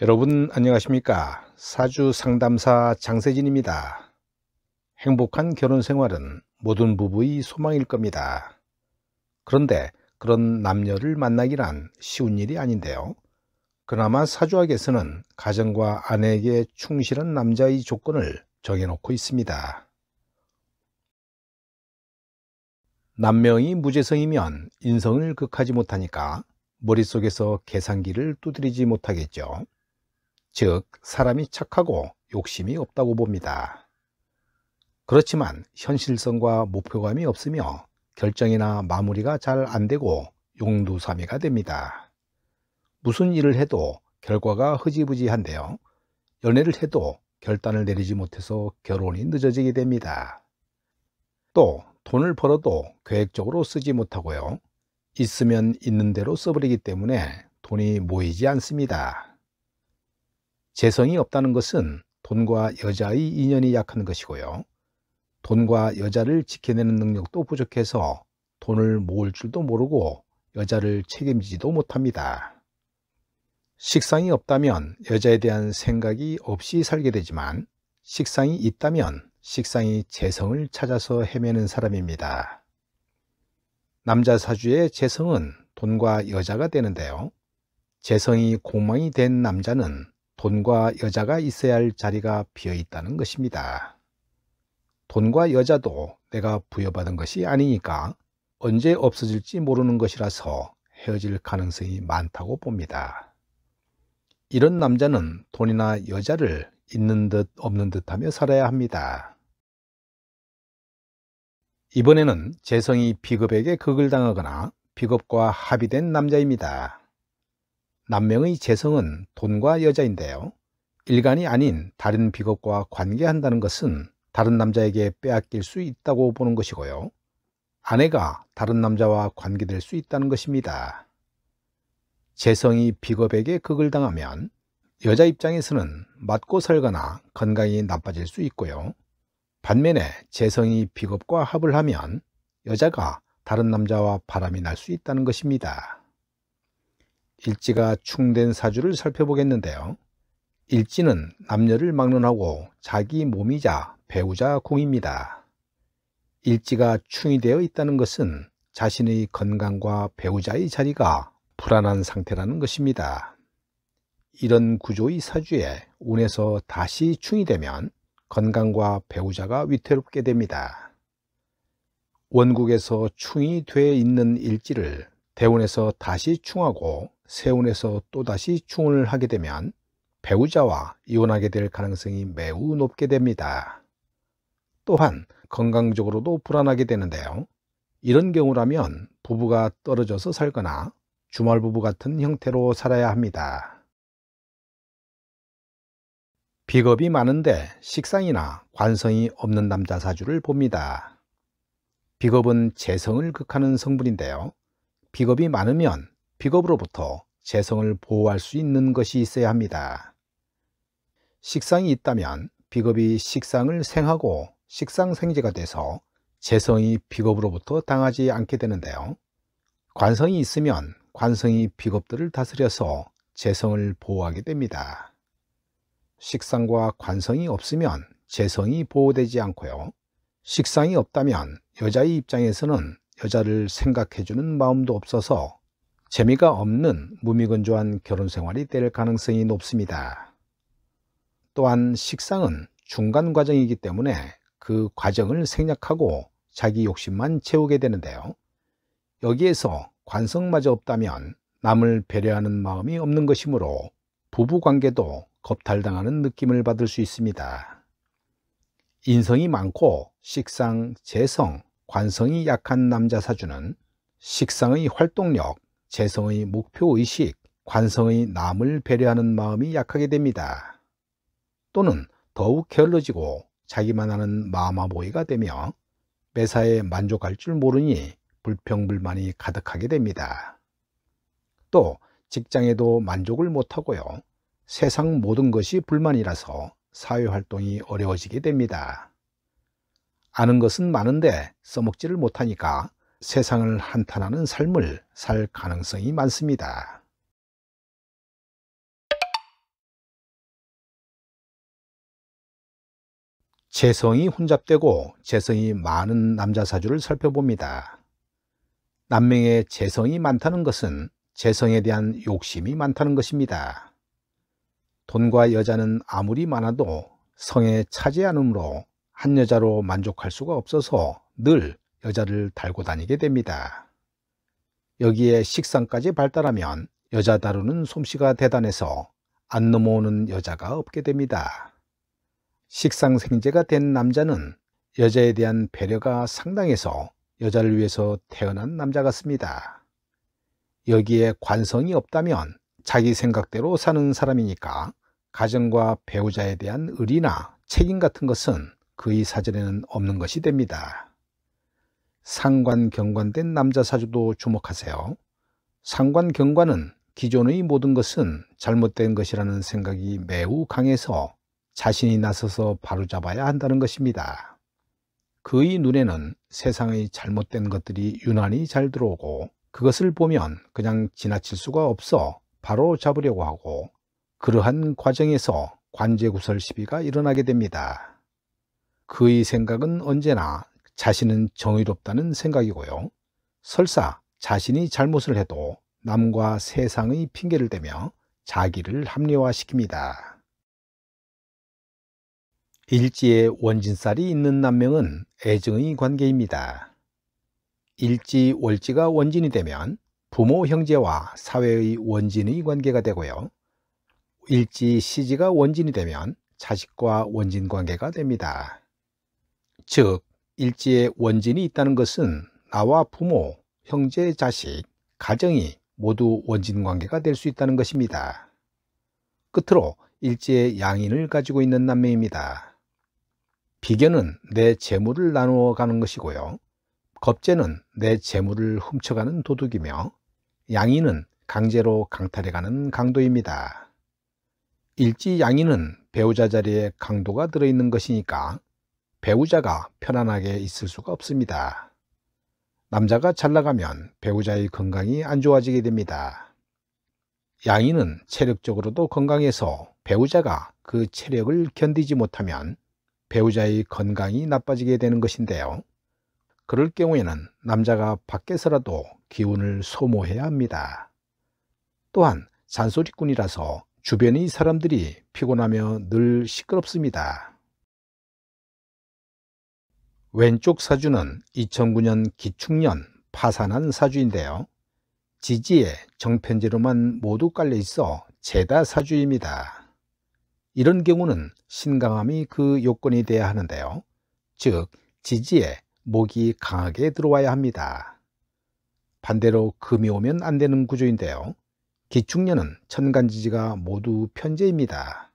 여러분 안녕하십니까? 사주 상담사 장세진입니다. 행복한 결혼 생활은 모든 부부의 소망일 겁니다. 그런데 그런 남녀를 만나기란 쉬운 일이 아닌데요. 그나마 사주학에서는 가정과 아내에게 충실한 남자의 조건을 정해놓고 있습니다. 남명이 무재성이면 인성을 극하지 못하니까 머릿속에서 계산기를 두드리지 못하겠죠. 즉, 사람이 착하고 욕심이 없다고 봅니다. 그렇지만 현실성과 목표감이 없으며 결정이나 마무리가 잘 안 되고 용두사미가 됩니다. 무슨 일을 해도 결과가 흐지부지한데요. 연애를 해도 결단을 내리지 못해서 결혼이 늦어지게 됩니다. 또 돈을 벌어도 계획적으로 쓰지 못하고요. 있으면 있는 대로 써버리기 때문에 돈이 모이지 않습니다. 재성이 없다는 것은 돈과 여자의 인연이 약한 것이고요. 돈과 여자를 지켜내는 능력도 부족해서 돈을 모을 줄도 모르고 여자를 책임지지도 못합니다. 식상이 없다면 여자에 대한 생각이 없이 살게 되지만 식상이 있다면 식상이 재성을 찾아서 헤매는 사람입니다. 남자 사주의 재성은 돈과 여자가 되는데요. 재성이 공망이 된 남자는 돈과 여자가 있어야 할 자리가 비어 있다는 것입니다. 돈과 여자도 내가 부여받은 것이 아니니까 언제 없어질지 모르는 것이라서 헤어질 가능성이 많다고 봅니다. 이런 남자는 돈이나 여자를 있는 듯 없는 듯 하며 살아야 합니다. 이번에는 재성이 비겁에게 극을 당하거나 비겁과 합의된 남자입니다. 남명의 재성은 돈과 여자인데요. 일간이 아닌 다른 비겁과 관계한다는 것은 다른 남자에게 빼앗길 수 있다고 보는 것이고요. 아내가 다른 남자와 관계될 수 있다는 것입니다. 재성이 비겁에게 극을 당하면 여자 입장에서는 맞고 살거나 건강이 나빠질 수 있고요. 반면에 재성이 비겁과 합을 하면 여자가 다른 남자와 바람이 날 수 있다는 것입니다. 일지가 충된 사주를 살펴보겠는데요. 일지는 남녀를 막론하고 자기 몸이자 배우자 궁입니다. 일지가 충이 되어 있다는 것은 자신의 건강과 배우자의 자리가 불안한 상태라는 것입니다. 이런 구조의 사주에 운에서 다시 충이 되면 건강과 배우자가 위태롭게 됩니다. 원국에서 충이 되어 있는 일지를 대운에서 다시 충하고 세운에서 또다시 충을 하게 되면 배우자와 이혼하게 될 가능성이 매우 높게 됩니다. 또한 건강적으로도 불안하게 되는데요. 이런 경우라면 부부가 떨어져서 살거나 주말부부 같은 형태로 살아야 합니다. 비겁이 많은데 식상이나 관성이 없는 남자 사주를 봅니다. 비겁은 재성을 극하는 성분인데요. 비겁이 많으면 비겁으로부터 재성을 보호할 수 있는 것이 있어야 합니다. 식상이 있다면 비겁이 식상을 생하고 식상생재가 돼서 재성이 비겁으로부터 당하지 않게 되는데요. 관성이 있으면 관성이 비겁들을 다스려서 재성을 보호하게 됩니다. 식상과 관성이 없으면 재성이 보호되지 않고요. 식상이 없다면 여자의 입장에서는 여자를 생각해주는 마음도 없어서 재미가 없는 무미건조한 결혼 생활이 될 가능성이 높습니다. 또한 식상은 중간 과정이기 때문에 그 과정을 생략하고 자기 욕심만 채우게 되는데요. 여기에서 관성마저 없다면 남을 배려하는 마음이 없는 것이므로 부부관계도 겁탈당하는 느낌을 받을 수 있습니다. 인성이 많고 식상, 재성, 관성이 약한 남자 사주는 식상의 활동력, 재성의 목표의식, 관성의 남을 배려하는 마음이 약하게 됩니다. 또는 더욱 게을러지고 자기만 하는 마마보이가 되며 매사에 만족할 줄 모르니 불평불만이 가득하게 됩니다. 또 직장에도 만족을 못하고요. 세상 모든 것이 불만이라서 사회활동이 어려워지게 됩니다. 아는 것은 많은데 써먹지를 못하니까 세상을 한탄하는 삶을 살 가능성이 많습니다. 재성이 혼잡되고 재성이 많은 남자 사주를 살펴봅니다. 남명에 재성이 많다는 것은 재성에 대한 욕심이 많다는 것입니다. 돈과 여자는 아무리 많아도 성에 차지 않으므로 한 여자로 만족할 수가 없어서 늘 여자를 달고 다니게 됩니다. 여기에 식상까지 발달하면 여자 다루는 솜씨가 대단해서 안 넘어오는 여자가 없게 됩니다. 식상생재가 된 남자는 여자에 대한 배려가 상당해서 여자를 위해서 태어난 남자 같습니다. 여기에 관성이 없다면 자기 생각대로 사는 사람이니까 가정과 배우자에 대한 의리나 책임 같은 것은 그의 사전에는 없는 것이 됩니다. 상관경관된 남자 사주도 주목하세요. 상관경관은 기존의 모든 것은 잘못된 것이라는 생각이 매우 강해서 자신이 나서서 바로잡아야 한다는 것입니다. 그의 눈에는 세상의 잘못된 것들이 유난히 잘 들어오고 그것을 보면 그냥 지나칠 수가 없어 바로 잡으려고 하고 그러한 과정에서 관제구설 시비가 일어나게 됩니다. 그의 생각은 언제나 자신은 정의롭다는 생각이고요. 설사 자신이 잘못을 해도 남과 세상의 핑계를 대며 자기를 합리화시킵니다. 일지에 원진살이 있는 남명은 애정의 관계입니다. 일지, 월지가 원진이 되면 부모, 형제와 사회의 원진의 관계가 되고요. 일지, 시지가 원진이 되면 자식과 원진 관계가 됩니다. 즉, 일지에 원진이 있다는 것은 나와 부모, 형제, 자식, 가정이 모두 원진 관계가 될 수 있다는 것입니다. 끝으로 일지에 양인을 가지고 있는 남명입니다. 비견은 내 재물을 나누어 가는 것이고요. 겁재는 내 재물을 훔쳐가는 도둑이며 양인은 강제로 강탈해가는 강도입니다. 일지 양인은 배우자 자리에 강도가 들어있는 것이니까 배우자가 편안하게 있을 수가 없습니다. 남자가 잘 나가면 배우자의 건강이 안 좋아지게 됩니다. 양인은 체력적으로도 건강해서 배우자가 그 체력을 견디지 못하면 배우자의 건강이 나빠지게 되는 것인데요. 그럴 경우에는 남자가 밖에서라도 기운을 소모해야 합니다. 또한 잔소리꾼이라서 주변의 사람들이 피곤하며 늘 시끄럽습니다. 왼쪽 사주는 2009년 기축년 파산한 사주인데요. 지지에 정편제로만 모두 깔려 있어 재다 사주입니다. 이런 경우는 신강함이 그 요건이 돼야 하는데요. 즉, 지지에 목이 강하게 들어와야 합니다. 반대로 금이 오면 안 되는 구조인데요. 기축년은 천간지지가 모두 편제입니다.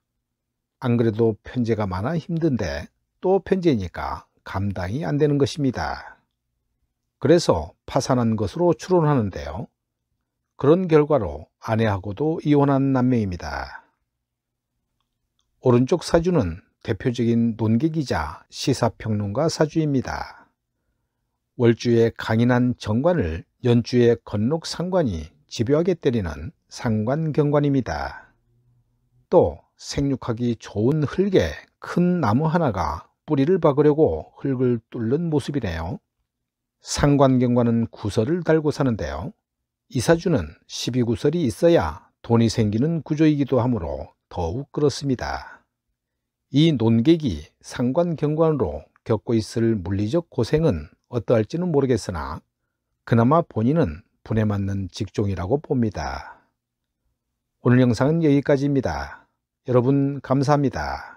안 그래도 편제가 많아 힘든데 또 편제니까 감당이 안 되는 것입니다. 그래서 파산한 것으로 추론하는데요. 그런 결과로 아내하고도 이혼한 남명입니다. 오른쪽 사주는 대표적인 논객이자 시사평론가 사주입니다. 월주에 강인한 정관을 연주의 건록 상관이 집요하게 때리는 상관경관입니다. 또 생육하기 좋은 흙에 큰 나무 하나가 뿌리를 박으려고 흙을 뚫는 모습이네요. 상관경관은 구설을 달고 사는데요. 이 사주는 12구설이 있어야 돈이 생기는 구조이기도 하므로 더욱 그렇습니다. 이 논객이 상관경관으로 겪고 있을 물리적 고생은 어떠할지는 모르겠으나 그나마 본인은 분에 맞는 직종이라고 봅니다. 오늘 영상은 여기까지입니다. 여러분 감사합니다.